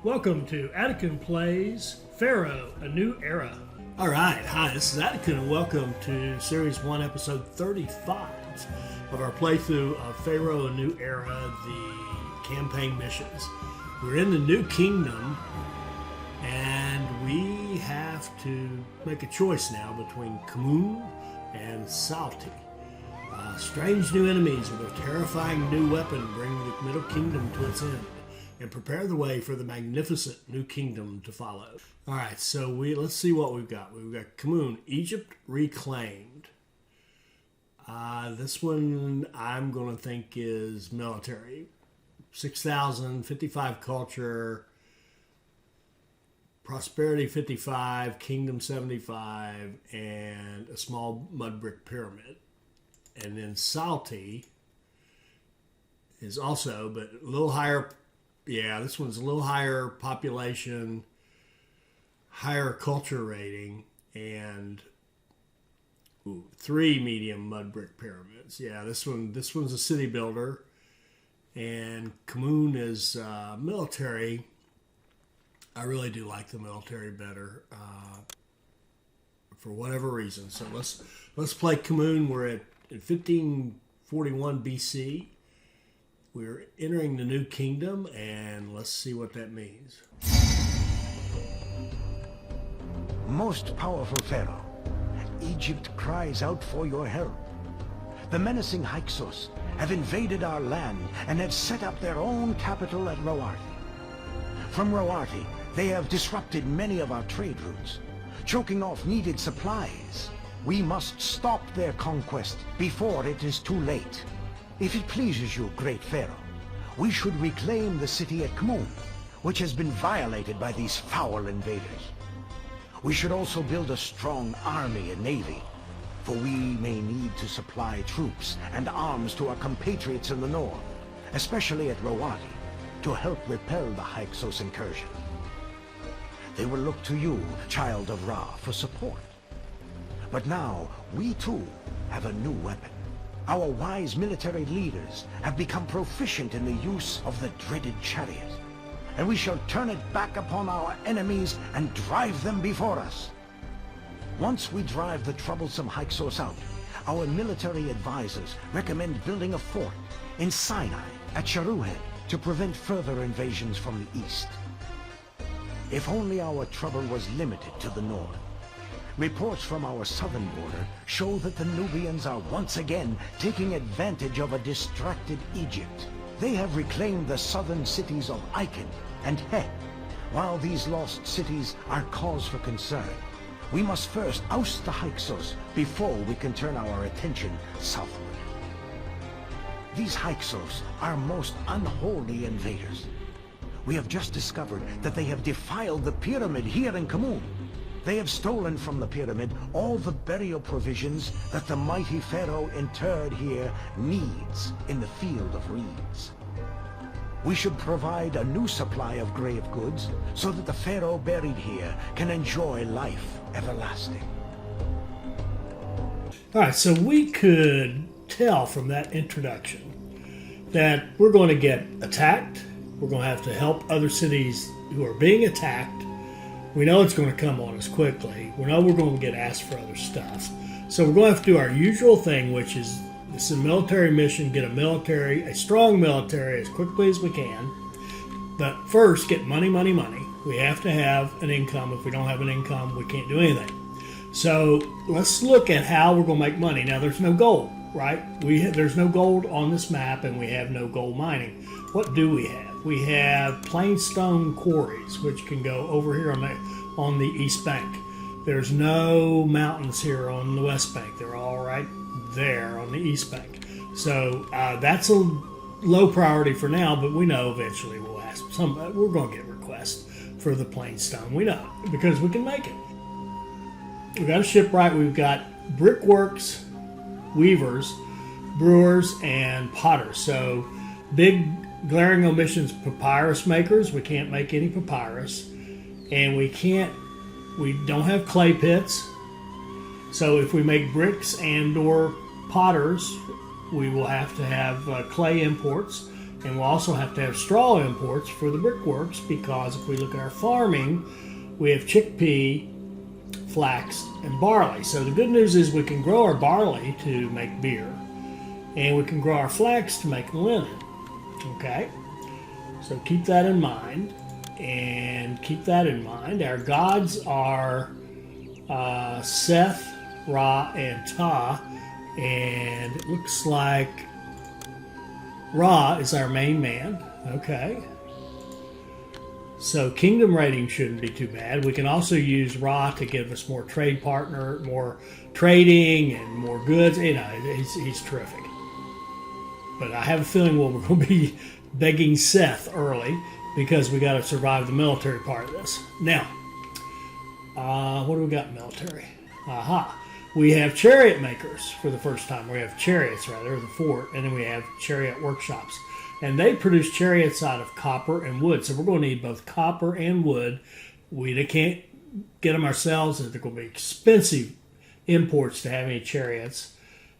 Welcome to Attican Plays Pharaoh, A New Era. All right, hi, this is Attican, and welcome to Series 1, Episode 35 of our playthrough of Pharaoh, A New Era, the campaign missions. We're in the New Kingdom, and we have to make a choice now between Khmun and Sauty. Strange new enemies with a terrifying new weapon bring the Middle Kingdom to its end and prepare the way for the magnificent New Kingdom to follow. All right, so let's see what we've got. We've got Khmun, Egypt reclaimed. This one I'm going to think is military. 6,000, 55 culture, prosperity 55, kingdom 75, and a small mud brick pyramid. And then Sauty is also, but a little higher. Yeah, this one's a little higher population, higher culture rating, and 3 medium mud brick pyramids. Yeah, this one's a city builder, and Khmun is military. I really do like the military better for whatever reason. So let's play Khmun. We're at 1541 BC. We're entering the New Kingdom, and let's see what that means. Most powerful Pharaoh, Egypt cries out for your help. The menacing Hyksos have invaded our land and have set up their own capital at Rawati. From Rawati, they have disrupted many of our trade routes, choking off needed supplies. We must stop their conquest before it is too late. If it pleases you, great Pharaoh, we should reclaim the city at Khmun, which has been violated by these foul invaders. We should also build a strong army and navy, for we may need to supply troops and arms to our compatriots in the north, especially at Rawati, to help repel the Hyksos incursion. They will look to you, child of Ra, for support. But now, we too have a new weapon. Our wise military leaders have become proficient in the use of the dreaded chariot, and we shall turn it back upon our enemies and drive them before us. Once we drive the troublesome Hyksos out, our military advisors recommend building a fort in Sinai at Sharuhed to prevent further invasions from the east. If only our trouble was limited to the north. Reports from our southern border show that the Nubians are once again taking advantage of a distracted Egypt. They have reclaimed the southern cities of Icon and Het. While these lost cities are cause for concern, we must first oust the Hyksos before we can turn our attention southward. These Hyksos are most unholy invaders. We have just discovered that they have defiled the pyramid here in Khmun. They have stolen from the pyramid all the burial provisions that the mighty Pharaoh interred here needs in the field of reeds. We should provide a new supply of grave goods so that the Pharaoh buried here can enjoy life everlasting. All right, so we could tell from that introduction that we're going to get attacked. We're going to have to help other cities who are being attacked. We know it's going to come on us quickly. We know we're going to get asked for other stuff. So we're going to have to do our usual thing, which is this is a military mission, get a strong military as quickly as we can. But first, get money, money, money. We have to have an income. If we don't have an income, we can't do anything. So let's look at how we're going to make money. Now, there's no gold, right? There's no gold on this map, and we have no gold mining. What do we have? We have plain stone quarries, which can go over here on the east bank. There's no mountains here on the west bank. They're all right there on the east bank. So that's a low priority for now, but we know eventually we'll ask somebody. We're going to get requests for the plain stone. We know because we can make it. We've got a shipwright. We've got brickworks, weavers, brewers, and potters. So big glaring omissions: papyrus makers. We can't make any papyrus, and we don't have clay pits. So if we make bricks and or potters, we will have to have clay imports. And we'll also have to have straw imports for the brickworks, because if we look at our farming, we have chickpea, flax, and barley. So the good news is we can grow our barley to make beer, and we can grow our flax to make linen. Okay? So keep that in mind. And keep that in mind. Our gods are Seth, Ra, and Ta. And it looks like Ra is our main man. Okay. So kingdom rating shouldn't be too bad. We can also use Ra to give us more trade partner, more trading, and more goods. You know, he's terrific. But I have a feeling we're going to be begging Seth early, because we got to survive the military part of this. Now, what do we got in military? Aha. We have chariot makers for the first time. We have chariots, rather, the fort, and then we have chariot workshops. And they produce chariots out of copper and wood. So we're going to need both copper and wood. We can't get them ourselves. They're going to be expensive imports to have any chariots.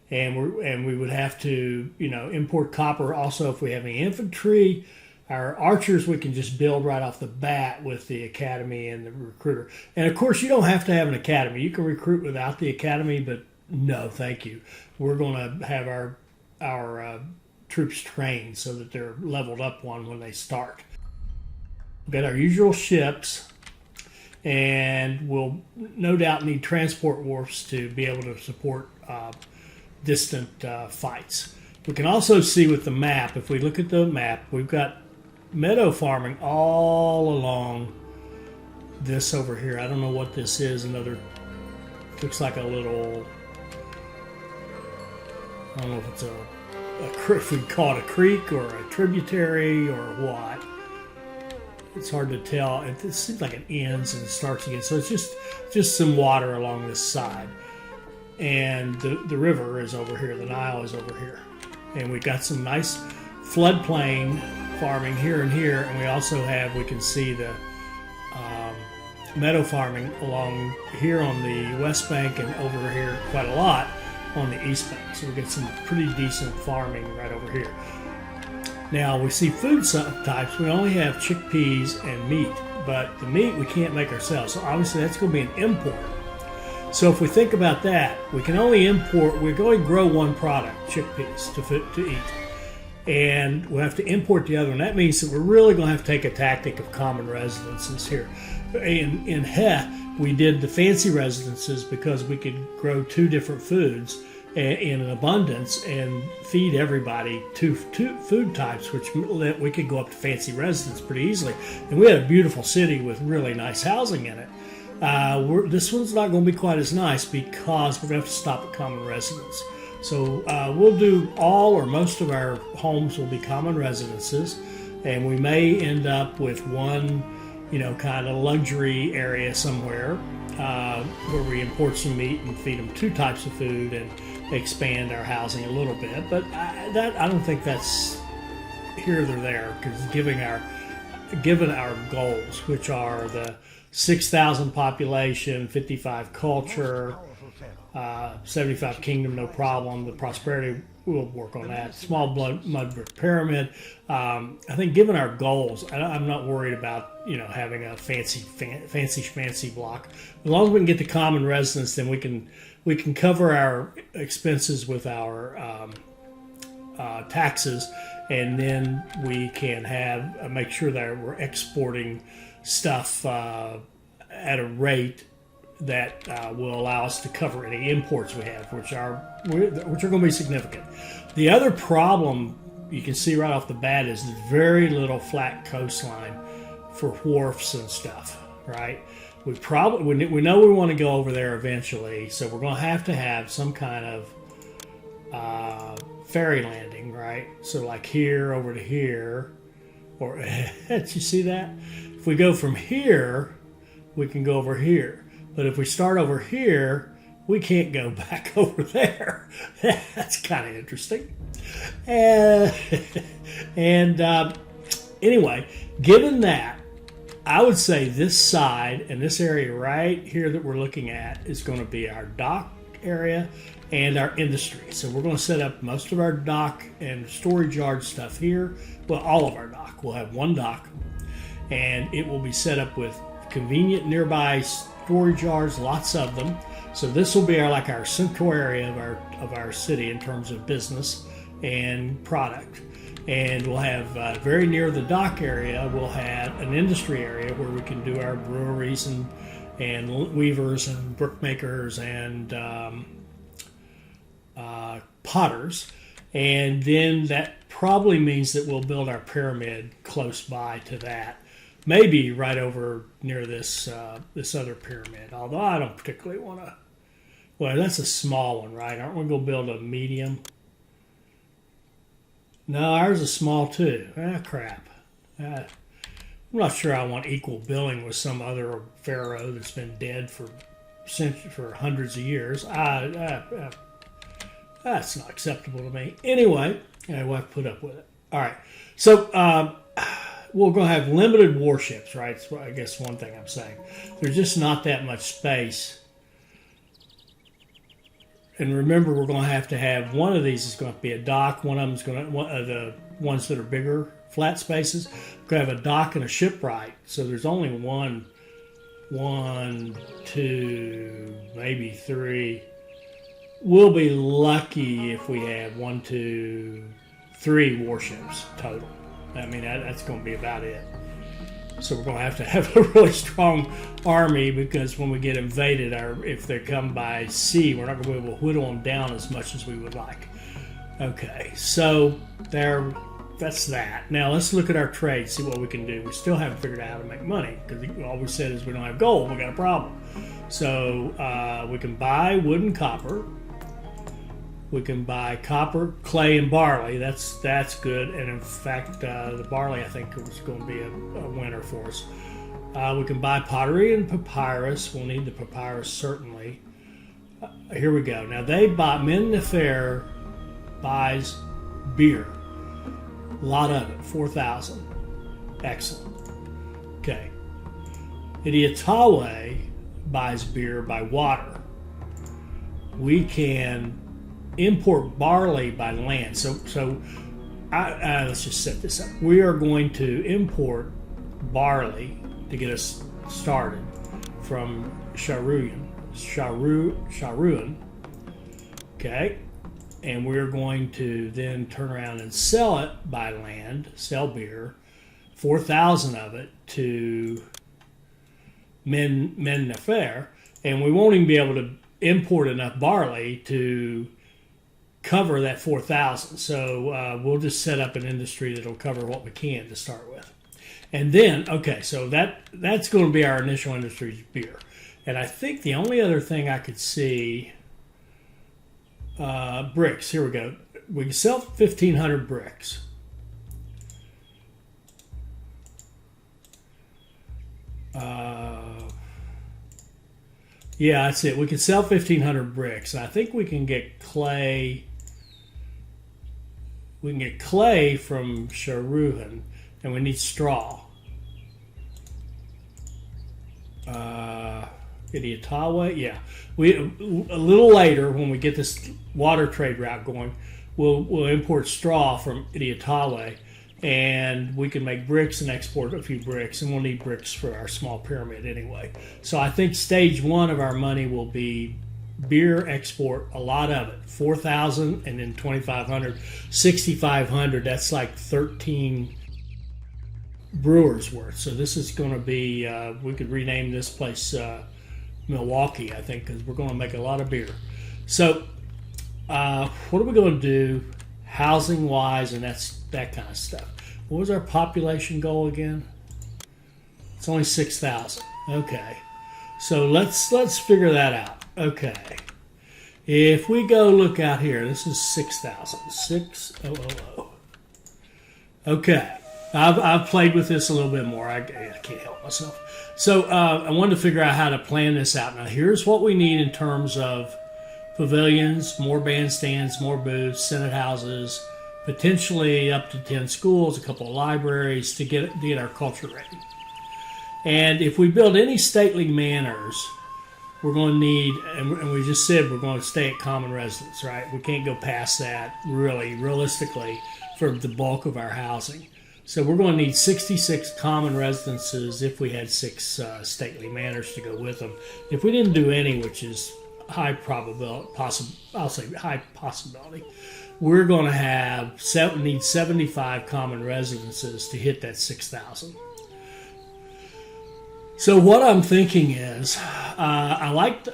And we would have to, import copper also if we have any infantry. Our archers we can just build right off the bat with the academy and the recruiter. And of course, you don't have to have an academy. You can recruit without the academy, but no, thank you. We're going to have our troops trained so that they're leveled up when they start. We've got our usual ships, and we'll no doubt need transport wharfs to be able to support distant fights. We can also see with the map, if we look at the map, we've got meadow farming all along this over here. I don't know what this is. Looks like a little, I don't know if it's if we call it a creek or a tributary or what. It's hard to tell. It seems like it ends and starts again. So it's just some water along this side. And the river is over here. The Nile is over here. And we've got some nice floodplain farming here and here, and we also we can see the meadow farming along here on the west bank, and over here quite a lot on the east bank. So we get some pretty decent farming right over here. Now we see food types. We only have chickpeas and meat, but the meat we can't make ourselves. So obviously that's going to be an import. So if we think about that, we can only import. We're going to grow one product, chickpeas, to eat. And we'll have to import the other one. That means that we're really going to have to take a tactic of common residences here. In Heh, we did the fancy residences because we could grow two different foods in an abundance and feed everybody two food types, which meant we could go up to fancy residence pretty easily. And we had a beautiful city with really nice housing in it. This one's not going to be quite as nice because we're going to have to stop at common residence. So we'll do all or most of our homes will be common residences, and we may end up with one, kind of luxury area somewhere where we import some meat and feed them two types of food and expand our housing a little bit. But I don't think that's here or there, because given our goals, which are the 6,000 population, 55 culture, 75 kingdom, no problem. The prosperity, we'll work on that. Small mud brick pyramid. I think given our goals, I'm not worried about having a fancy block. As long as we can get the common residence, then we can cover our expenses with our taxes, and then we can make sure that we're exporting stuff at a rate that will allow us to cover any imports we have, which are going to be significant. The other problem you can see right off the bat is there's very little flat coastline for wharfs and stuff, right? We know we want to go over there eventually, so we're going to have some kind of ferry landing, right? So like here over to here, or did you see that? If we go from here, we can go over here. But if we start over here, we can't go back over there. That's kind of interesting. Anyway, given that, I would say this side and this area right here that we're looking at is going to be our dock area, and our industry. So we're going to set up most of our dock and storage yard stuff here. Well, all of our dock. We'll have one dock, and it will be set up with convenient nearby storage yards, lots of them. So this will be our central area of our city in terms of business and product. And we'll have very near the dock area, we'll have an industry area where we can do our breweries and weavers and brickmakers and potters. And then that probably means that we'll build our pyramid close by to that. Maybe right over near this other pyramid. Although I don't particularly want to. Well, that's a small one, right? Aren't we going to build a medium? No, ours is small too. Ah, crap. I'm not sure I want equal billing with some other pharaoh that's been dead for hundreds of years. That's not acceptable to me. Anyway, we'll have to put up with it. All right. So we're going to have limited warships, right? That's, I guess, one thing I'm saying. There's just not that much space. And remember, we're going to have one of these is going to be a dock. One of them is going to the ones that are bigger, flat spaces. We're going to have a dock and a shipwright. So there's only one, two, maybe three. We'll be lucky if we have 1, 2, 3 warships total. I mean, that's going to be about it. So we're going to have a really strong army, because when we get invaded, if they come by sea, we're not going to be able to whittle them down as much as we would like. Okay, so that's that. Now let's look at our trade, see what we can do. We still haven't figured out how to make money, because all we said is we don't have gold. We got a problem. So we can buy wood and copper. We can buy copper, clay, and barley. That's good. And in fact, the barley, I think, was going to be a winner for us. We can buy pottery and papyrus. We'll need the papyrus, certainly. Here we go. Now, Men Nefer buys beer. A lot of it, 4,000. Excellent. Okay. Idiatawe buys beer by water. We can import barley by land. So let's just set this up. We are going to import barley to get us started from Sharuan. Okay. And we're going to then turn around and sell it by land, sell beer, 4,000 of it to Men Nefer, and we won't even be able to import enough barley to cover that 4,000. So we'll just set up an industry that'll cover what we can to start with. And then, okay, so that's going to be our initial industry is beer. And I think the only other thing I could see, bricks. Here we go. We can sell 1,500 bricks. Yeah, that's it. We can sell 1,500 bricks. And I think we can get clay. We can get clay from Sharuhan, and we need straw. Idiatawe, yeah. A little later, when we get this water trade route going, we'll import straw from Idiatawe, and we can make bricks and export a few bricks, and we'll need bricks for our small pyramid anyway. So I think stage one of our money will be beer export, a lot of it, 4,000, and then 2,500, 6,500. That's like 13 brewers worth. So this is going to be, we could rename this place Milwaukee, I think, because we're going to make a lot of beer. So what are we going to do housing wise and that kind of stuff? What was our population goal again? It's only 6,000. Okay. So let's figure that out. Okay. If we go look out here, this is 6,000. 6,000. Okay. I've played with this a little bit more. I can't help myself. So I wanted to figure out how to plan this out. Now, here's what we need in terms of pavilions, more bandstands, more booths, senate houses, potentially up to 10 schools, a couple of libraries to get our culture ready. And if we build any stately manors, we're going to need, and we just said we're going to stay at common residence, right? We can't go past that really, realistically, for the bulk of our housing. So we're going to need 66 common residences if we had 6 stately manors to go with them. If we didn't do any, which is high probability, I'll say high possibility, we're going to need 75 common residences to hit that 6,000. So what I'm thinking is, I like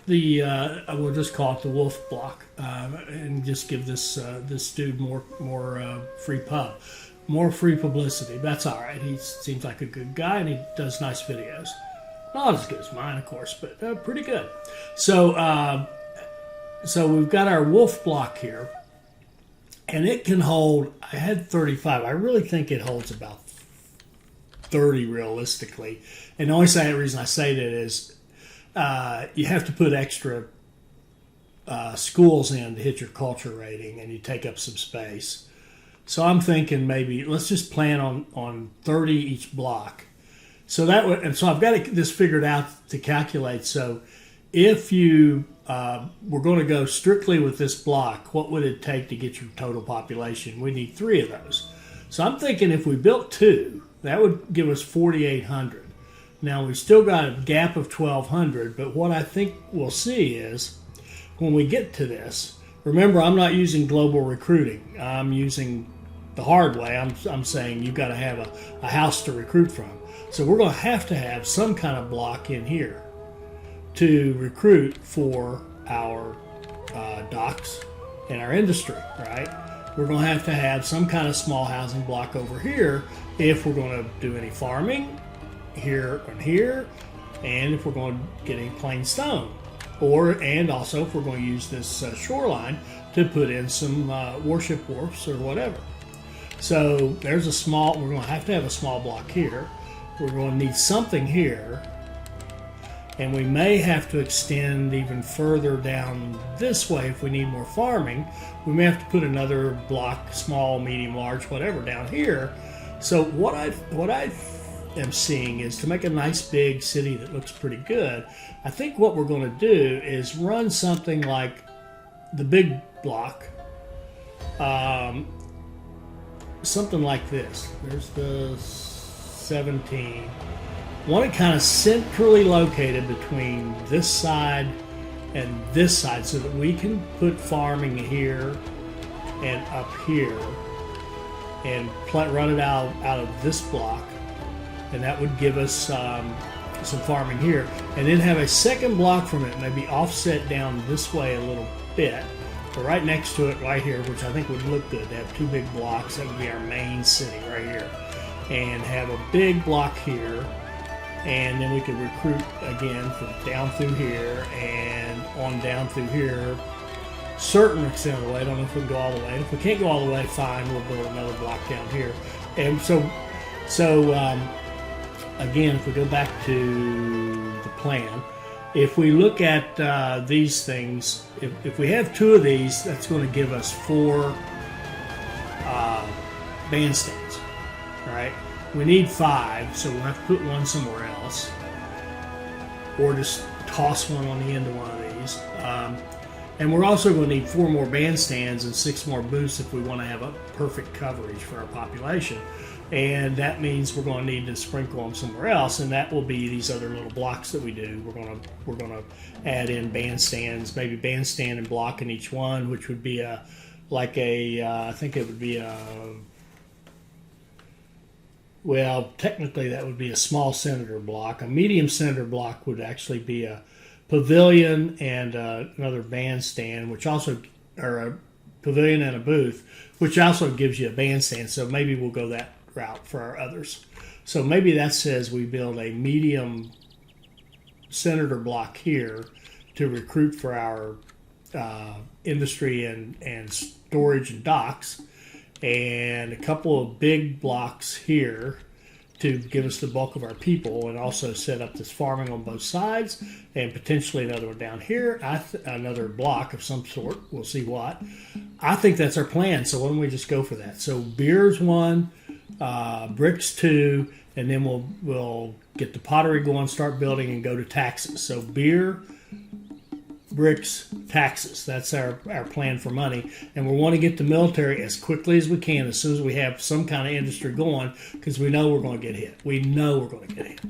the we'll just call it the wolf block, and just give this dude more free pub, more free publicity. That's all right. He seems like a good guy, and he does nice videos. Not as good as mine, of course, but pretty good. So we've got our wolf block here, and it can hold. I had 35. I really think it holds about 30 realistically. And the only reason I say that is you have to put extra schools in to hit your culture rating, and you take up some space. So I'm thinking maybe let's just plan on 30 each block. So so I've got this figured out to calculate. So if you were going to go strictly with this block, what would it take to get your total population? We need 3 of those. So I'm thinking if we built 2, that would give us 4,800. Now, we've still got a gap of 1,200, but what I think we'll see is when we get to this, remember, I'm not using global recruiting. I'm using the hard way. I'm saying you've got to have a house to recruit from. So we're going to have some kind of block in here to recruit for our docks and our industry, right? We're going to have some kind of small housing block over here if we're going to do any farming here and here, and if we're going to get any plain stone, and also if we're going to use this shoreline to put in some warship wharfs or whatever. So there's we're going to have a small block here. We're going to need something here, and we may have to extend even further down this way if we need more farming. We may have to put another block, small, medium, large, whatever, down here. So what I am seeing is to make a nice big city that looks pretty good. I think what we're going to do is run something like the big block, something like this. There's the 17. Want it kind of centrally located between this side and this side so that we can put farming here and up here and run it out of this block, and that would give us some farming here, and then have a second block from it, maybe offset down this way a little bit, but right next to it right here, which I think would look good to have 2 big blocks. That would be our main city right here, and have a big block here, and then we could recruit again from down through here and on down through here, certain extent of the way. I don't know if we can go all the way. If we can't go all the way, fine, we'll build another block down here. And so again, if we go back to the plan, if we look at these things, if we have 2 of these, that's going to give us 4 bandstands, right? We need 5, so we'll have to put 1 somewhere else, or just toss 1 on the end of one of these. And we're also going to need 4 more bandstands and 6 more booths if we want to have a perfect coverage for our population. And that means we're going to need to sprinkle them somewhere else, and that will be these other little blocks that we do. We're going to add in bandstands, maybe bandstand and block in each one, which would be I think it would be well, technically that would be a small senator block. A medium senator block would actually be a pavilion and another bandstand, or a pavilion and a booth, which also gives you a bandstand. So maybe we'll go that route for our others. So maybe that says we build a medium senator block here to recruit for our industry and storage and docks, and a couple of big blocks here to give us the bulk of our people, and also set up this farming on both sides, and potentially another one down here, another block of some sort. We'll see what. I think that's our plan, so why don't we just go for that? So beer's 1, bricks 2, and then we'll get the pottery going, start building, and go to taxes. So beer, bricks, taxes. That's our plan for money. And we want to get the military as quickly as we can, as soon as we have some kind of industry going, because we know we're going to get hit. We know we're going to get hit.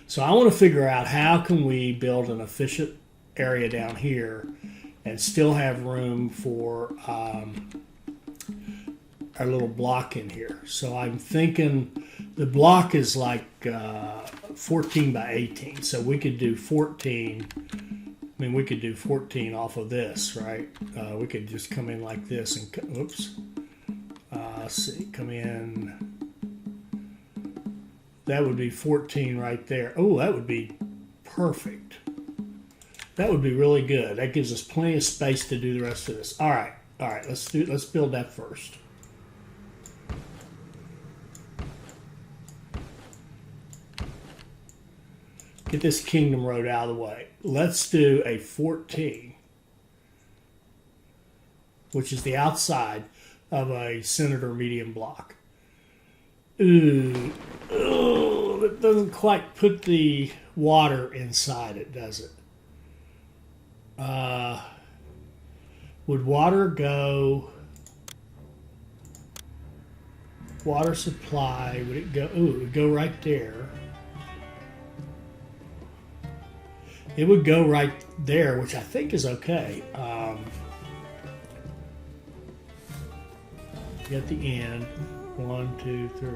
So I want to figure out how can we build an efficient area down here and still have room for our little block in here. So I'm thinking the block is like 14 by 18. So we could do 14. I mean, we could do 14 off of this, right? We could just come in like this and, oops. Let's see, come in. That would be 14 right there. Oh, that would be perfect. That would be really good. That gives us plenty of space to do the rest of this. All right, let's build that first. Get this Kingdom Road out of the way. Let's do a 14, which is the outside of a Senator medium block. Ooh, that doesn't quite put the water inside it, does it? Would water go? Water supply, would it go? Ooh, it would go right there. It would go right there, which I think is okay. At the end, 1, 2, 3.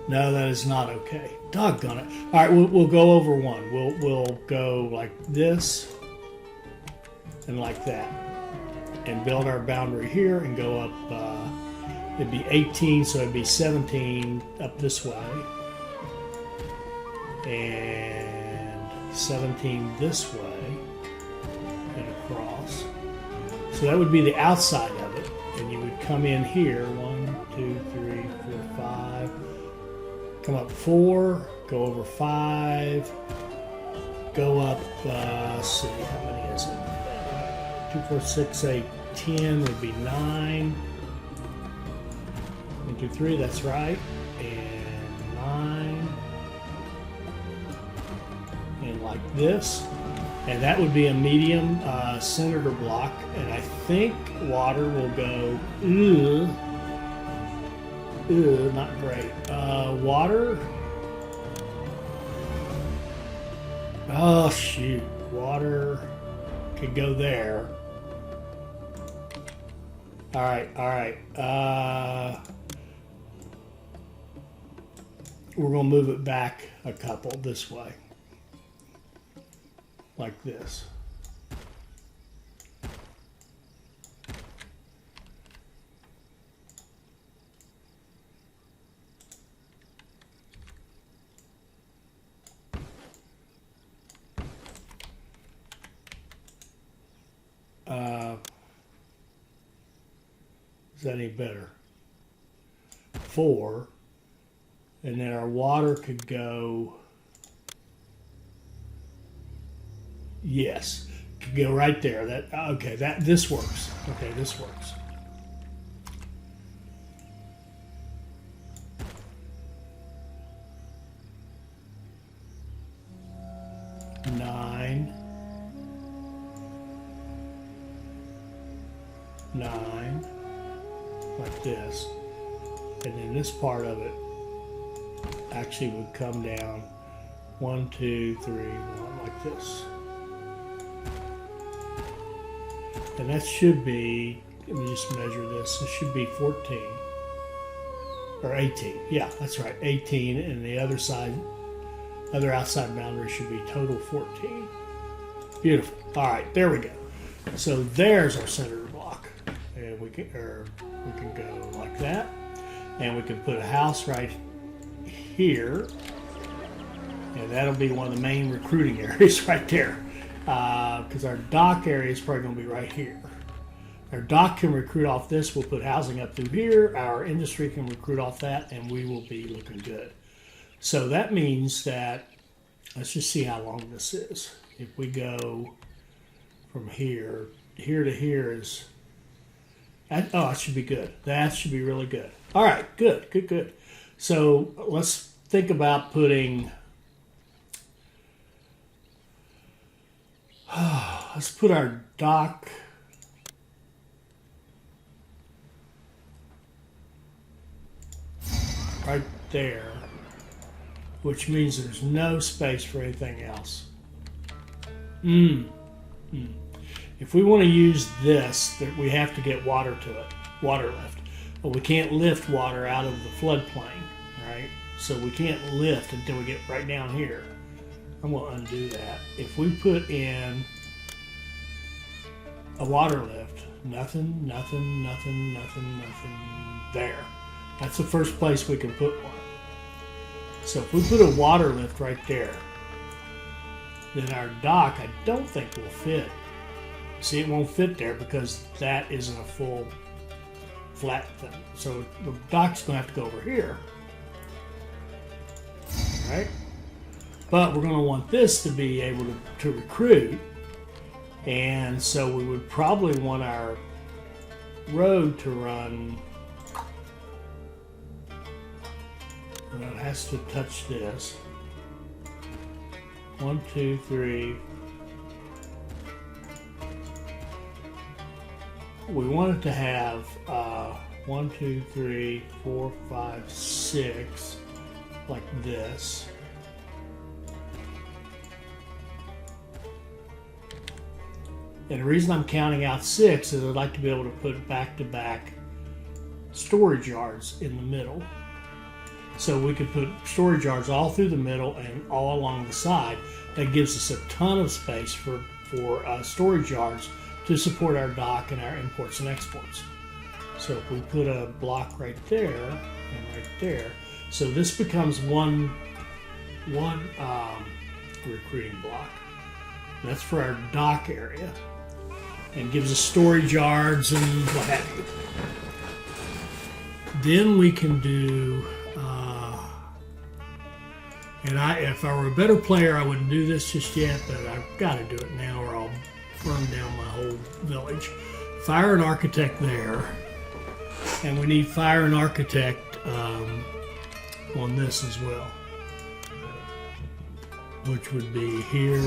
No, that is not okay. Doggone it! All right, we'll go over one. We'll go like this and like that, and build our boundary here and go up. It'd be 18, so it'd be 17 up this way. And 17 this way and across. So that would be the outside of it. And you would come in here, 1, 2, 3, 4, 5. Come up 4, go over 5, go up, let's see, how many is it? 2, 4, 6, 8, 10 would be 9. 1, 2, 3, that's right. And 9. And like this, and that would be a medium senator block, and I think water will go not great. Water, oh shoot, water could go there. All right. We're gonna move it back a couple this way. Like this. Is that any better? 4, and then our water could go. Yes, could go right there. This works. Okay, this works. Nine, like this, and then this part of it actually would come down 1, 2, 3, 1 like this. And that should be, let me just measure this, it should be 14, or 18, yeah, that's right, 18, and the other outside boundary should be total 14. Beautiful, all right, there we go. So there's our center block, and we can go like that, and we can put a house right here, and that'll be one of the main recruiting areas right there. Because our dock area is probably going to be right here. Our dock can recruit off this. We'll put housing up through here. Our industry can recruit off that, and we will be looking good. So that means that, let's just see how long this is. If we go from here to here is, oh, that should be good. That should be really good. All right, good. So let's think about putting, let's put our dock right there, which means there's no space for anything else. If we want to use this, that we have to get water to it, water lift. But we can't lift water out of the floodplain, right? So we can't lift until we get right down here. I'm going to undo that. If we put in a water lift, nothing, nothing, nothing, nothing, nothing there. That's the first place we can put one. So if we put a water lift right there, then our dock, I don't think will fit. See, it won't fit there because that isn't a full flat thing. So the dock's going to have to go over here, right? But we're going to want this to be able to recruit, and so we would probably want our road to run. And it has to touch this. 1, 2, 3. We want it to have 1, 2, 3, 4, 5, 6, like this. And the reason I'm counting out 6 is I'd like to be able to put back-to-back storage yards in the middle. So we could put storage yards all through the middle and all along the side. That gives us a ton of space for storage yards to support our dock and our imports and exports. So if we put a block right there and right there, so this becomes one recruiting block. That's for our dock area, and gives us storage yards and what have you. Then we can do, if I were a better player, I wouldn't do this just yet, but I've got to do it now or I'll run down my whole village. Fire an architect there, and we need fire and architect on this as well, which would be here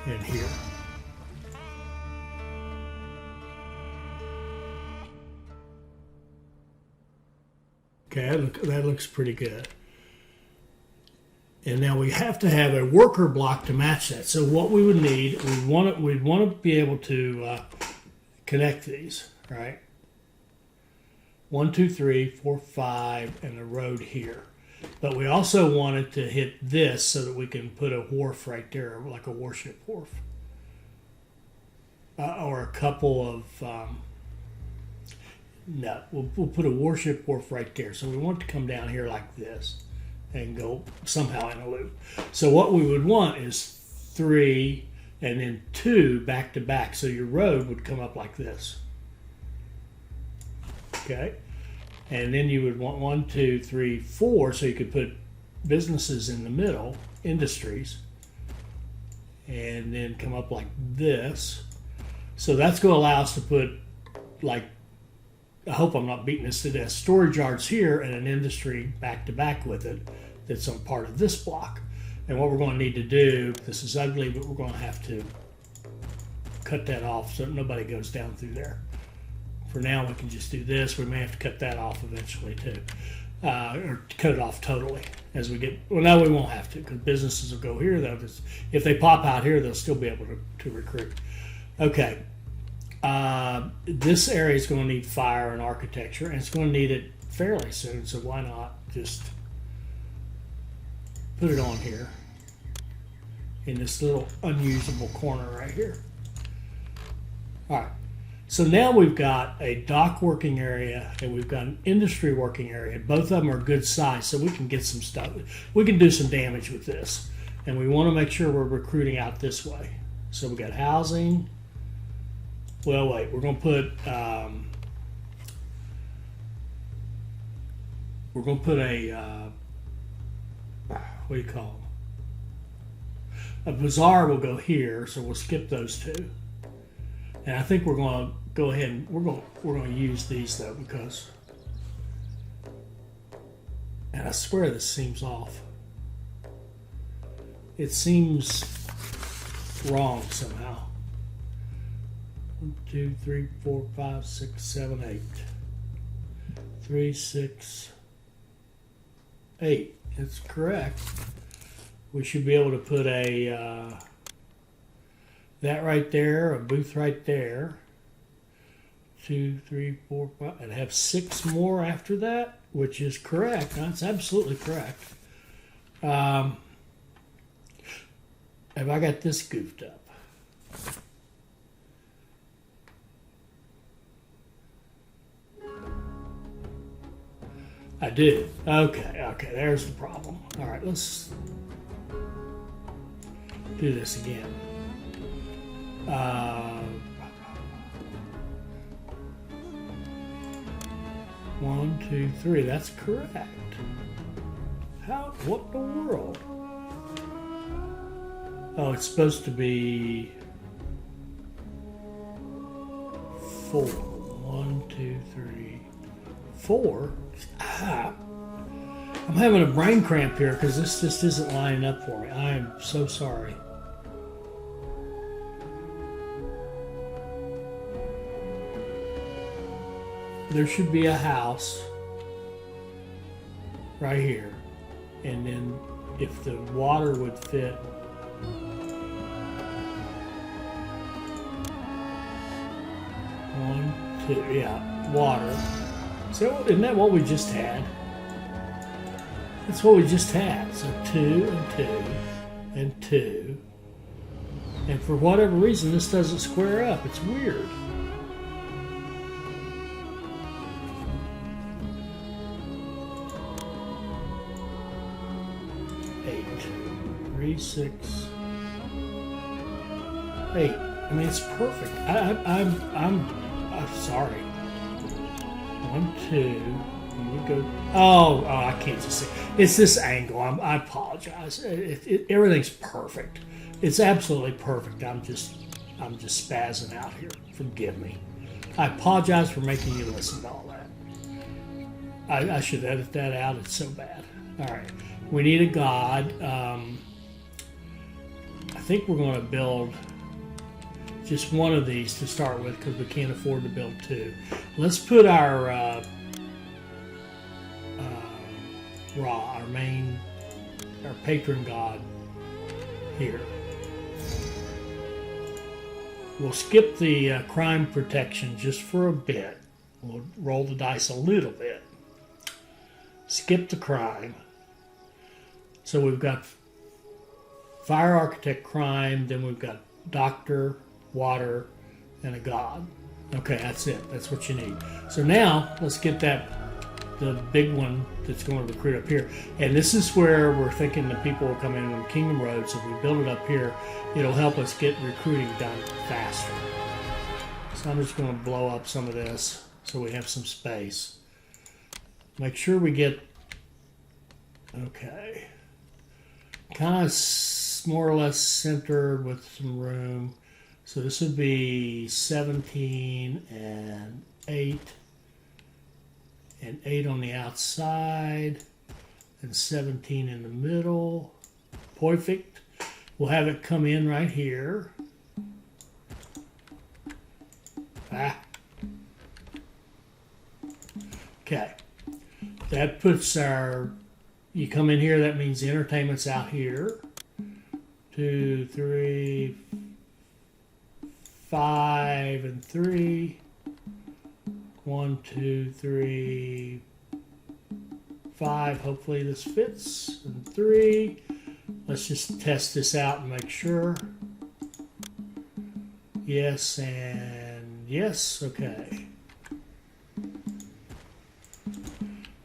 and here. Okay, that looks pretty good. And now we have to have a worker block to match that. So what we would need, we'd want to be able to connect these, right? 1, 2, 3, 4, 5, and a road here. But we also wanted to hit this so that we can put a wharf right there, like a warship wharf. Or a couple of, no, we'll put a warship wharf right there. So we want it to come down here like this and go somehow in a loop. So what we would want is 3 and then 2 back to back. So your road would come up like this. Okay. And then you would want 1, 2, 3, 4, so you could put businesses in the middle, industries, and then come up like this. So that's going to allow us to put, like, I hope I'm not beating this to death, storage yards here and an industry back to back with it that's on part of this block. And what we're going to need to do, this is ugly, but we're going to have to cut that off so nobody goes down through there. For now, we can just do this. We may have to cut that off eventually too, or cut it off totally as we get. Well, no, we won't have to because businesses will go here. Though, if they pop out here, they'll still be able to recruit. Okay, this area is going to need fire and architecture, and it's going to need it fairly soon. So why not just put it on here in this little unusable corner right here? All right. So now we've got a dock working area and we've got an industry working area. Both of them are good size, so we can get some stuff. We can do some damage with this. And we want to make sure we're recruiting out this way. So we got housing. Well, wait, we're going to put a what do you call them? A bazaar will go here, so we'll skip those two. And I think we're going to go ahead and we're going to use these though, because And I swear this seems off. It seems wrong somehow. 1, 2, 3, 4, 5, 6, 7, 8. 3, 6, 8. It's correct. We should be able to put a that right there, a booth right there. 2, 3, 4, 5, and have 6 more after that, which is correct. That's absolutely correct. Have I got this goofed up? I do. Okay, there's the problem. All right, let's do this again. 1, 2, 3. That's correct. How? What in the world? Oh, it's supposed to be 4. 1, 2, 3, 4. I'm having a brain cramp here because this just isn't lining up for me. I am so sorry. There should be a house right here, and then if the water would fit, one, two, yeah, water. So isn't that what we just had? That's what we just had. So 2 and 2 and 2, and for whatever reason this doesn't square up. It's weird. Three, 6, 8. I mean, it's perfect. I'm sorry. 1, 2. You go. Oh, I can't just see. It's this angle. I apologize. Everything's perfect. It's absolutely perfect. I'm just spazzing out here. Forgive me. I apologize for making you listen to all that. I should edit that out. It's so bad. All right. We need a god. I think we're going to build just one of these to start with because we can't afford to build 2. Let's put our Ra, our patron god, here. We'll skip the crime protection just for a bit. We'll roll the dice a little bit. Skip the crime. So we've got fire architect, crime, then we've got doctor, water, and a god. Okay, that's it. That's what you need. So now let's get the big one that's going to recruit up here. And this is where we're thinking the people will come in on Kingdom Road. So if we build it up here, it'll help us get recruiting done faster. So I'm just going to blow up some of this so we have some space. Make sure we get, okay, kind of more or less centered with some room. So this would be 17 and 8 and 8 on the outside and 17 in the middle. Perfect. We'll have it come in right here. Okay. That puts our, you come in here, that means the entertainment's out here. 2, 3, 5, and 3. 1, 2, 3, 5. Hopefully this fits. And 3. Let's just test this out and make sure. Yes and yes. Okay.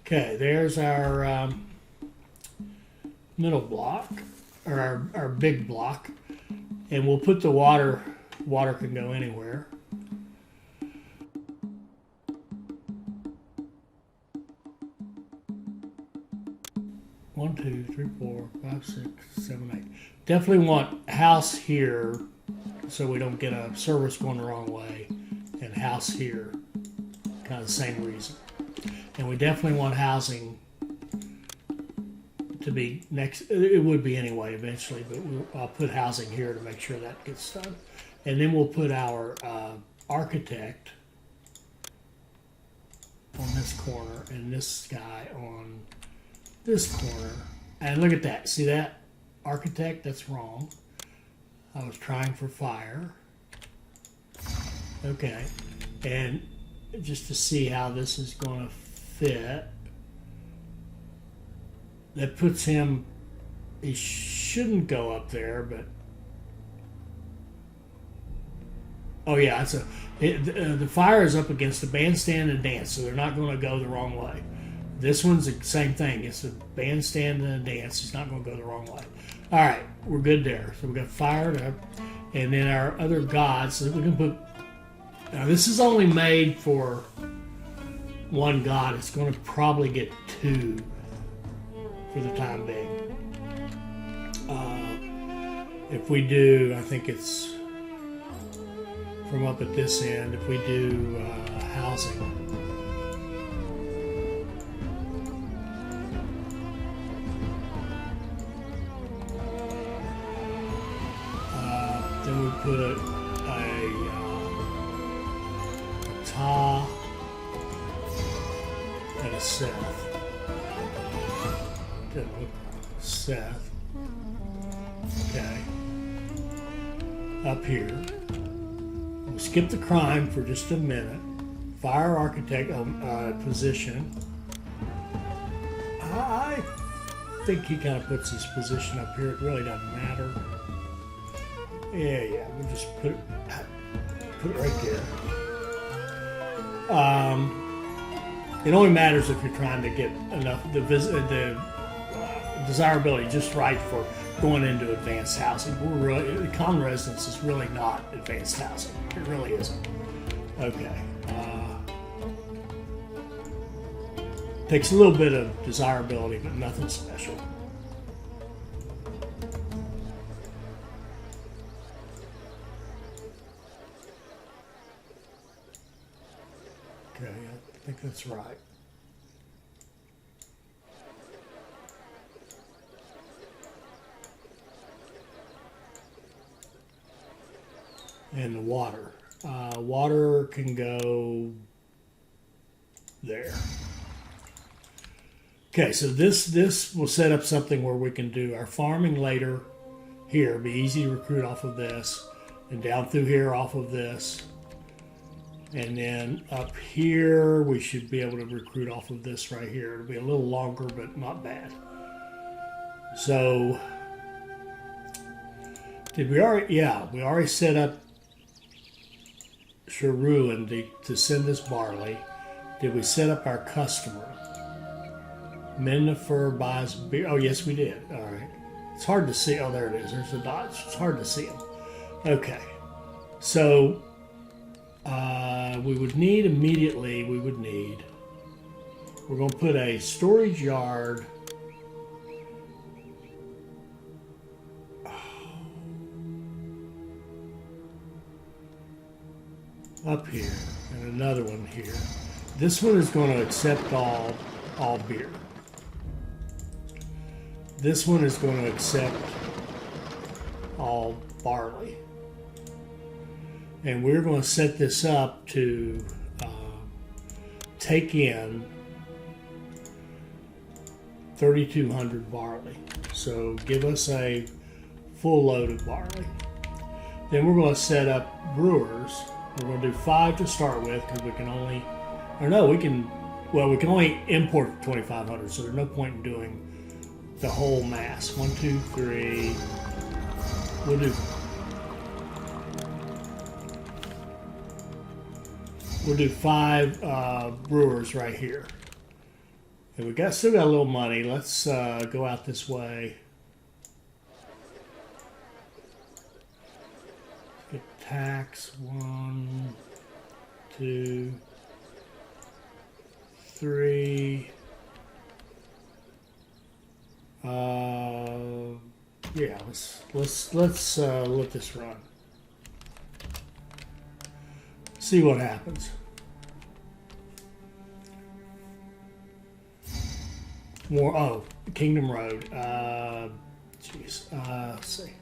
Okay, there's our middle block, or our big block, and we'll put the water. Water can go anywhere. One, 2, 3, 4, 5, 6, 7, 8. Definitely want house here so we don't get a service going the wrong way, and house here, kind of the same reason. And we definitely want housing to be next. It would be anyway eventually, but I'll put housing here to make sure that gets done. And then we'll put our architect on this corner and this guy on this corner. And look at that. See that? Architect, that's wrong. I was trying for fire. Okay. And just to see how this is going to fit, that puts him, he shouldn't go up there, but oh yeah, the fire is up against the bandstand and dance, so they're not going to go the wrong way. This one's the same thing. It's a bandstand and a dance. It's not going to go the wrong way. All right, we're good there. So we got fired up, and then our other gods. So we can put. Now this is only made for one god. It's going to probably get two for the time being. If we do, I think it's from up at this end. If we do housing. Then we put a Ta and a Seth. Seth. Okay. Up here. We'll skip the crime for just a minute. Fire architect position. I think he kind of puts his position up here. It really doesn't matter. Yeah, we'll just put it right there. It only matters if you're trying to get enough the desirability just right for going into advanced housing. The common residence is really not advanced housing. It really isn't. Okay. Takes a little bit of desirability, but nothing special. Okay, I think that's right. And the water. Water can go there. Okay, so this will set up something where we can do our farming later. Here, it'll be easy to recruit off of this, and down through here off of this. And then up here, we should be able to recruit off of this right here. It'll be a little longer, but not bad. So, did we already? Yeah, we already set up Sharuan to send us barley. Did we set up our customer? Mennefer buys beer. Oh, yes, we did. All right. It's hard to see. Oh, there it is. There's the dots. It's hard to see them. Okay. So, we would need immediately, we're going to put a storage yard up here and another one here. This one is going to accept all beer. This one is going to accept all barley. And we're going to set this up to take in 3,200 barley. So give us a full load of barley. Then we're going to set up brewers. We're going to do 5 to start with because we can only, we can only import 2,500. So there's no point in doing the whole mass. 1, 2, 3. We'll do 5 brewers right here. And we still got a little money. Let's go out this way. Get tax. 1, 2, 3. Yeah, let's let this run. See what happens. More. Oh, Kingdom Road. Jeez. Let's see.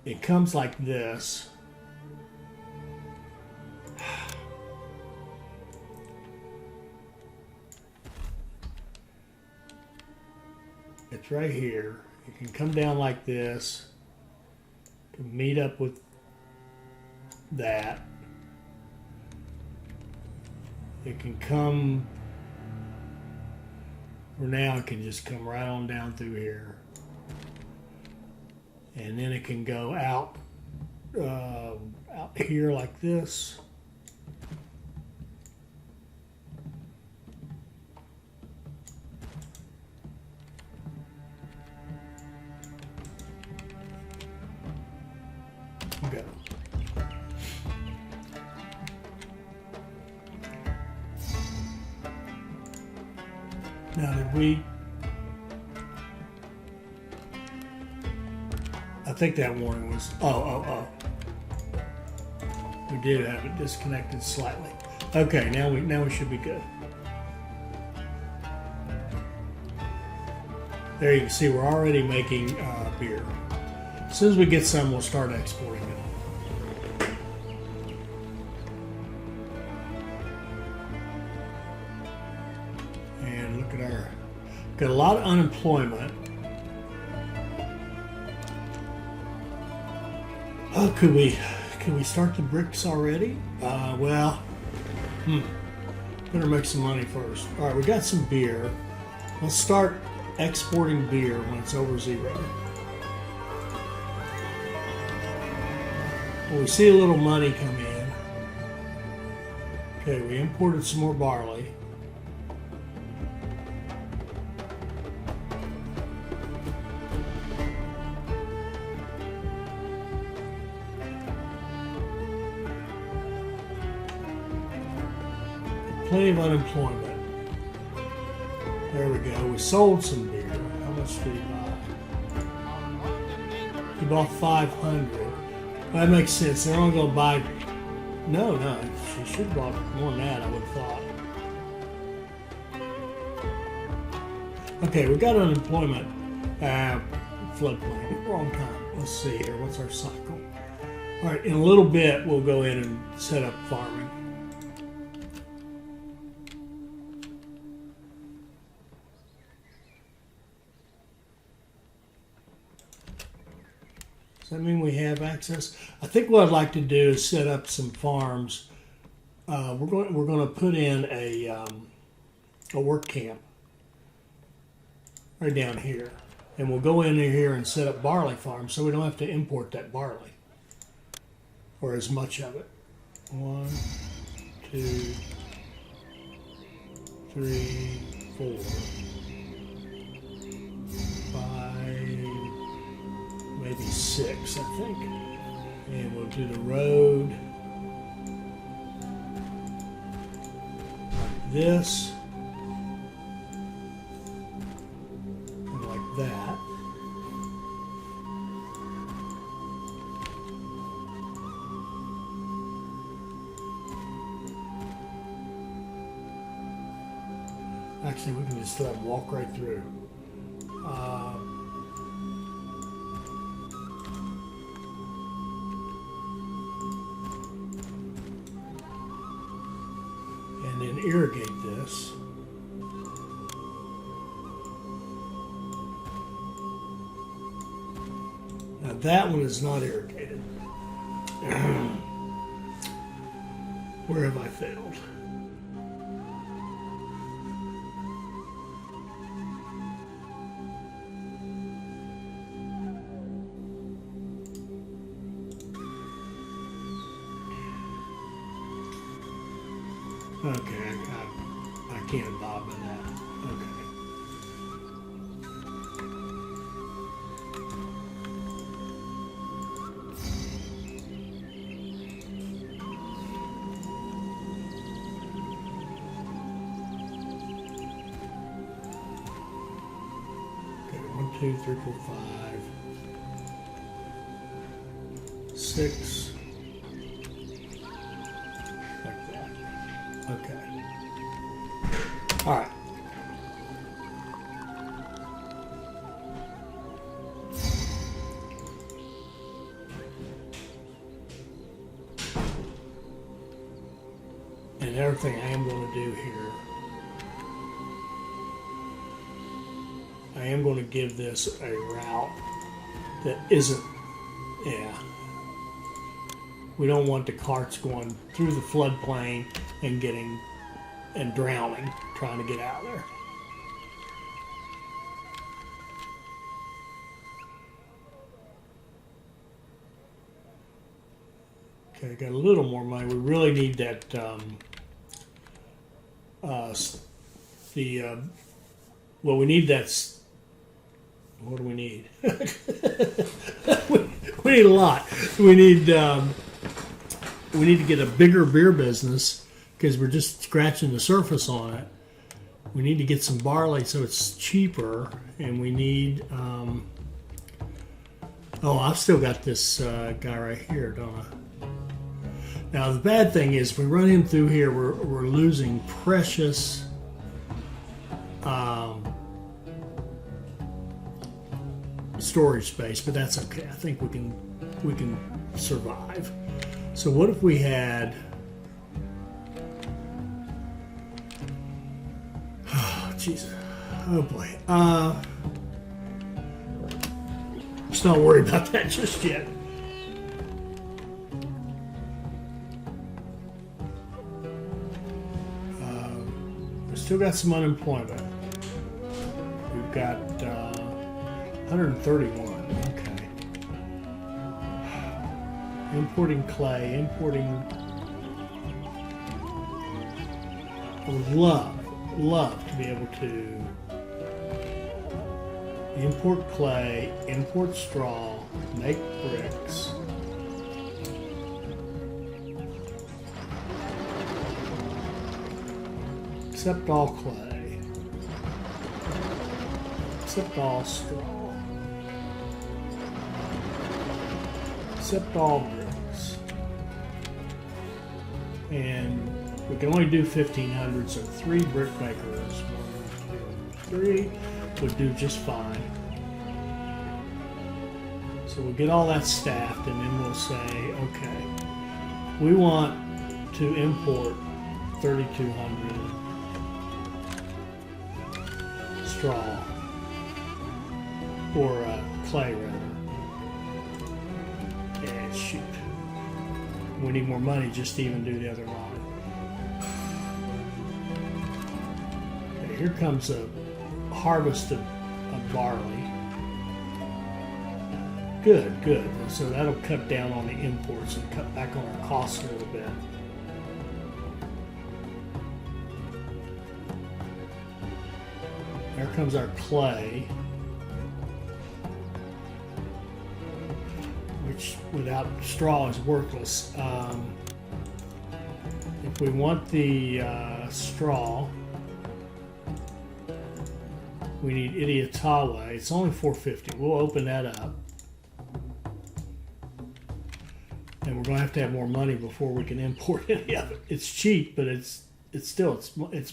It comes like this. It's right here. It can come down like this. To meet up with that. It can come. For now, it can just come right on down through here. And then it can go out here like this. Go. Now, did we? I think that warning was. Oh. We did have it disconnected slightly. Okay, now we should be good. There you can see we're already making beer. As soon as we get some, we'll start exporting it. And look at our, got a lot of unemployment. Oh, could we start the bricks already? Well, better make some money first. All right, we got some beer. Let's start exporting beer when it's over 0. Well, we see a little money come in. Okay, we imported some more barley. Plenty of unemployment. There we go. We sold some beer. How much did he buy? He bought 500. Well, that makes sense. They're only going to buy. No. She should have bought more than that, I would have thought. Okay, we got unemployment. Floodplain. Wrong time. Let's see here. What's our cycle? All right, in a little bit, we'll go in and set up farming. Does that mean we have access? I think what I'd like to do is set up some farms. We're going to put in a work camp right down here, and we'll go in here and set up barley farms so we don't have to import that barley or as much of it. 1, 2, 3, 4, 5. Maybe 6, I think. And we'll do the road like this. And like that. Actually, we can just let them walk right through. And then irrigate this. Now that one is not irrigated. Where have I failed? Okay, I can't bob with that. Okay. Okay, 1, 2, 3, 4, 5, 6. Okay. All right. the other thing I am going to do here, I am going to give this a route that isn't, yeah. We don't want the carts going through the floodplain and drowning, trying to get out of there. Okay, got a little more money. We really need that, well, we need that, what do we need? we need a lot. We need to get a bigger beer business because we're just scratching the surface on it. We need to get some barley so it's cheaper, and we need, oh, I've still got this guy right here, don't I? Now, the bad thing is, we run him through here, we're losing precious storage space, but that's okay. I think we can survive. So what if we had, oh Jesus, oh boy, let's not worry about that just yet. Still got some unemployment. We've got 131. Okay. Importing clay, importing. I would love to be able to import clay, import straw, make bricks. Accept all clay. Accept all straw. Accept all bricks. And we can only do 1,500, so 3 brick makers, 1, 2, 3, would do just fine. So we'll get all that staffed, and then we'll say, okay, we want to import 3,200 straw, or clay rather. Yeah, shoot. We need more money just to even do the other line. Okay, here comes a harvest of barley. Good, good. So that'll cut down on the imports and cut back on our costs a little bit. There comes our clay, which without straw is worthless. If we want the straw, we need Idiatawa. It's only 450. We'll open that up. And we're going to have more money before we can import any of it. It's cheap, but it's still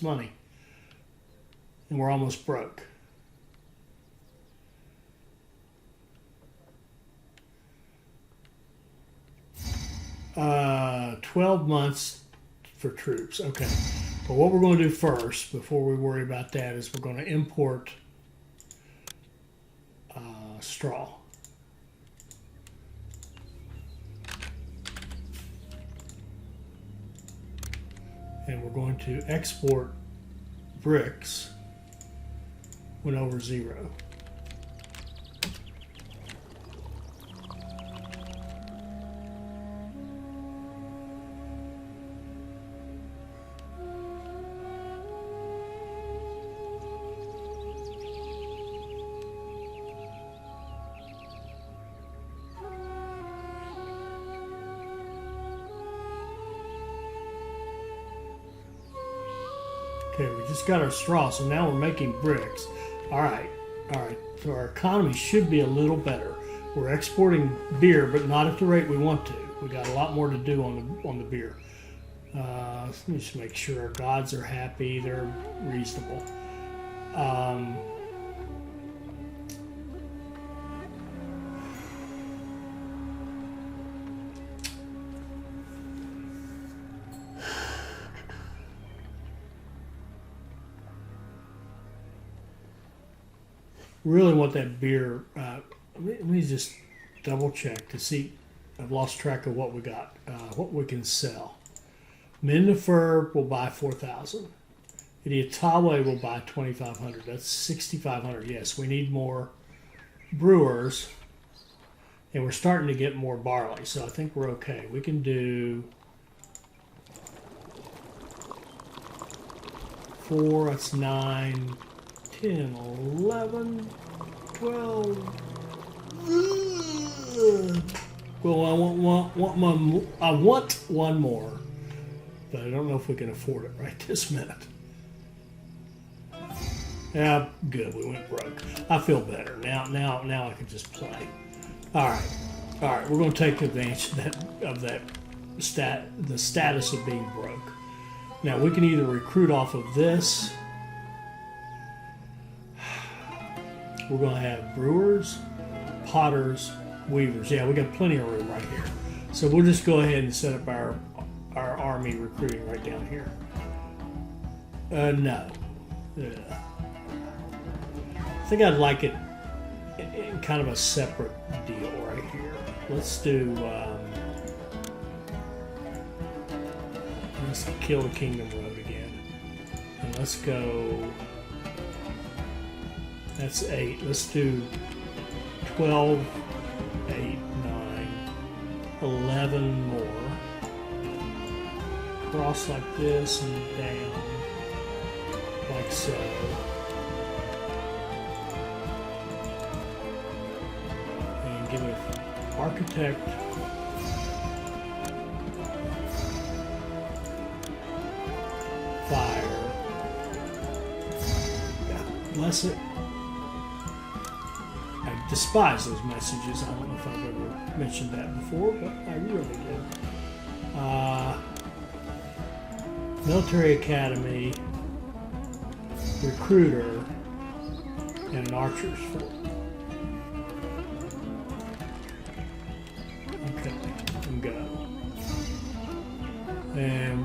money. And we're almost broke. Uh, 12 months for troops. Okay. But what we're going to do first, before we worry about that, is we're going to import straw. And we're going to export bricks when over 0. Okay, we just got our straw, so now we're making bricks. All right. So our economy should be a little better. We're exporting beer, but not at the rate we want to. We got a lot more to do on the beer. Let me just make sure our gods are happy. They're reasonable. Really want that beer. Let me just double check to see. I've lost track of what we got. What we can sell. Minnefer will buy 4,000. Idiatawe will buy 2,500. That's 6,500. Yes, we need more brewers, and we're starting to get more barley, so I think we're okay. We can do 4. That's 9, 10, 11, 12. Well, I want one more, but I don't know if we can afford it right this minute. Yeah, good. We went broke. I feel better now. Now I can just play. All right. We're going to take advantage of that the status of being broke. Now we can either recruit off of this. We're going to have brewers, potters, weavers. Yeah, we got plenty of room right here. So we'll just go ahead and set up our army recruiting right down here. No. I think I'd like it in kind of a separate deal right here. Let's do. Let's kill the Kingdom Road again, and let's go. That's 8. Let's do 12, 8, 9, 11 more. Cross like this and down, like so. And give it architect. Fire. God bless it. I despise those messages. I don't know if I've ever mentioned that before, but I really did. Military Academy, Recruiter, and an Archer's Fort. Okay, and go. And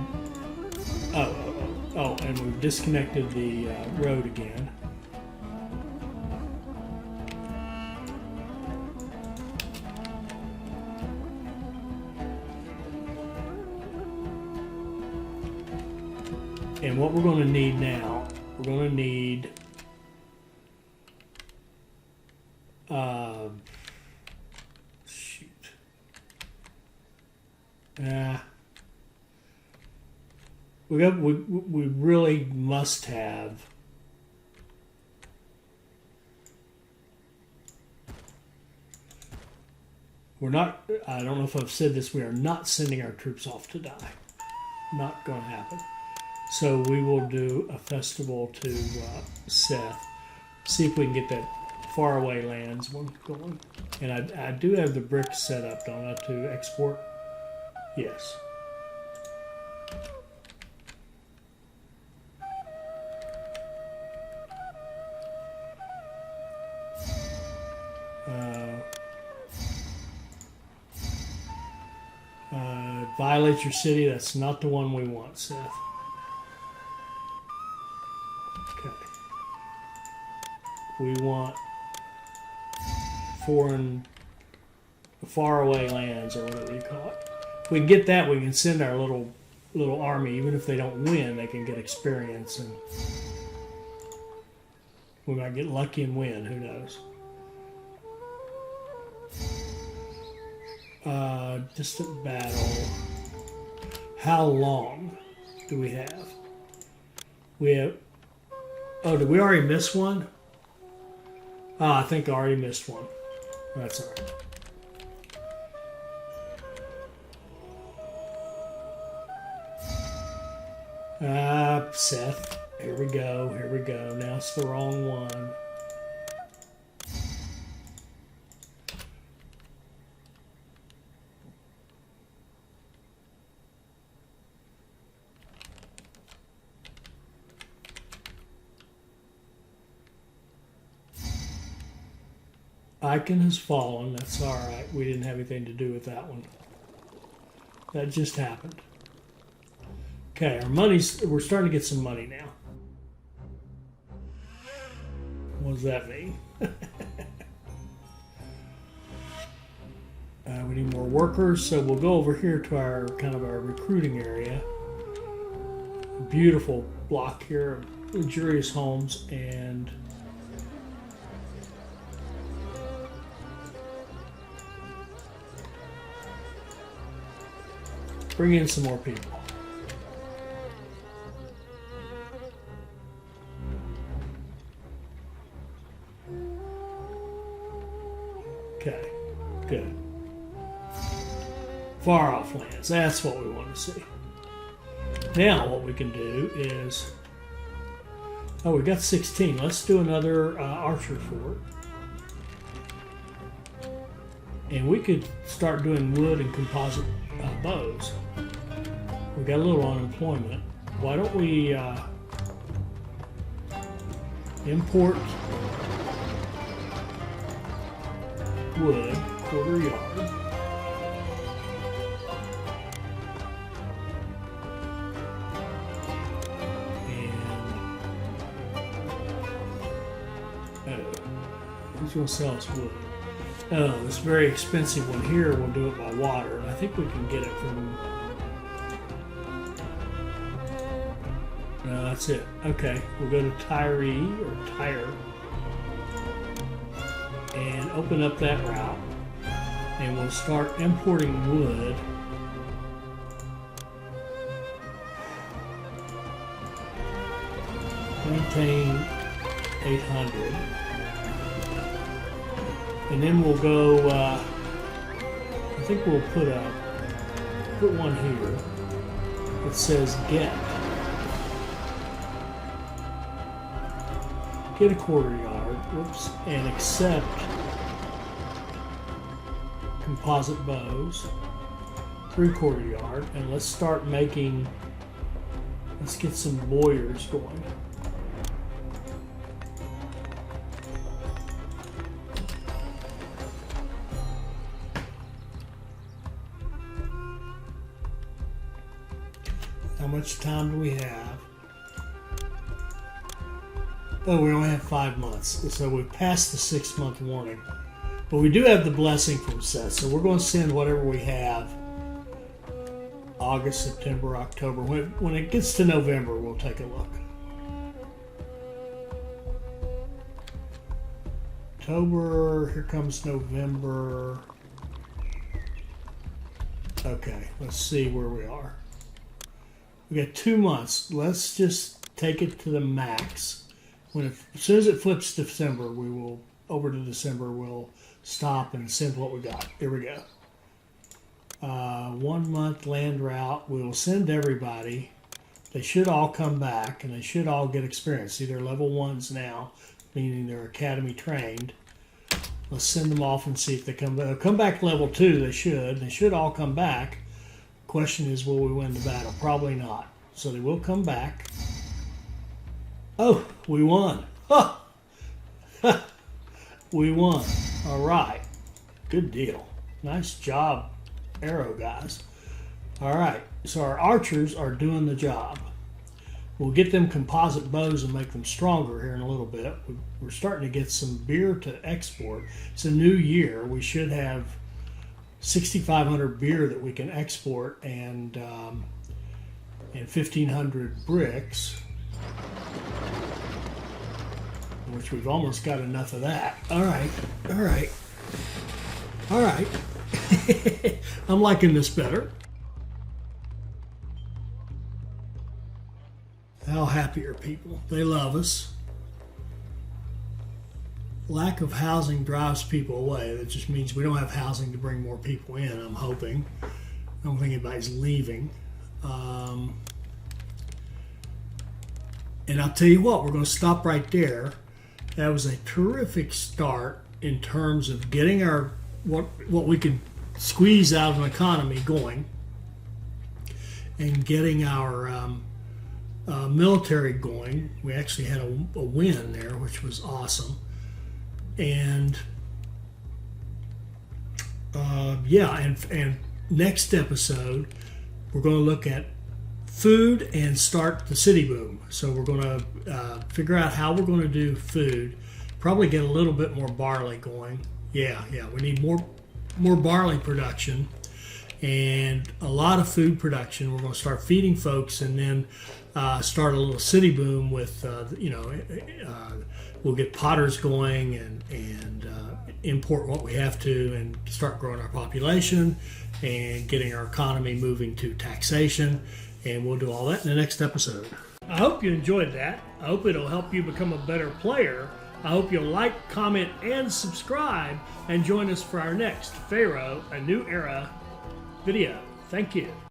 and we've disconnected the road again. And what we're going to need now, we're going to need we really must have we're not, I don't know if I've said this, we are not sending our troops off to die. Not going to happen. So we will do a festival to Seth. See if we can get that faraway lands one going. And I do have the bricks set up, don't I, to export? Yes. Violate your city. That's not the one we want, Seth. Okay. We want faraway lands, or whatever you call it. If we can get that, we can send our little army. Even if they don't win, they can get experience, and we might get lucky and win. Who knows? Distant battle. How long do we have? We have. Oh, did we already miss one? Oh, I think I already missed one. That's all right. Seth. Here we go. Here we go. Now it's the wrong one. Icon has fallen. That's all right. We didn't have anything to do with that one. That just happened. Okay, our money's... We're starting to get some money now. What does that mean? We need more workers, so we'll go over here to our kind of our recruiting area. Beautiful block here of luxurious homes, and bring in some more people. Okay, good. Far off lands, that's what we want to see. Now what we can do is, oh, we got 16. Let's do another archer fort. And we could start doing wood and composite bows. We got a little unemployment. Why don't we import wood, quarter yard. Who's going to sell us wood? Oh, this very expensive one here, we'll do it by water. And I think we can get it from... No, that's it. Okay, we'll go to Tyree, or Tyre, and open up that route. And we'll start importing wood. Maintain 800. And then we'll go, I think we'll put one here that says get a quarter yard, whoops, and accept composite bows, 3/4 yard, and let's start making, let's get some lawyers going. How much time do we have? Oh, we only have 5 months, so we've passed the 6-month warning. But we do have the blessing from Seth, so we're going to send whatever we have. August, September, October. When it gets to November, we'll take a look. October, here comes November. Okay, let's see where we are. We got 2 months. Let's just take it to the max. As soon as it flips December, we will, over to December, we'll stop and send what we got. Here we go. 1 month land route. We will send everybody. They should all come back, and they should all get experience. See, they're level 1s now, meaning they're academy trained. Let's send them off and see if they come back. They'll come back level 2. They should. They should all come back. Question is, will we win the battle? Probably not. So they will come back. Oh, we won. Oh. We won. All right. Good deal. Nice job, Arrow guys. All right. So our archers are doing the job. We'll get them composite bows and make them stronger here in a little bit. We're starting to get some beer to export. It's a new year. We should have 6,500 beer that we can export, and 1,500 bricks, which we've almost got enough of that. All right, all right, all right. I'm liking this better. How happy are people? They love us. Lack of housing drives people away. That just means we don't have housing to bring more people in, I'm hoping. I don't think anybody's leaving. And I'll tell you what, we're going to stop right there. That was a terrific start in terms of getting our what we could squeeze out of an economy going, and getting our military going. We actually had a win there, which was awesome. And and next episode we're going to look at food and start the city boom. So we're going to figure out how we're going to do food, Probably get a little bit more barley going. Yeah, we need more barley production and a lot of food production. We're going to start feeding folks, and then start a little city boom with we'll get potters going and import what we have to and start growing our population and getting our economy moving to taxation. And we'll do all that in the next episode. I hope you enjoyed that. I hope it'll help you become a better player. I hope you'll like, comment, and subscribe, and join us for our next Pharaoh, A New Era video. Thank you.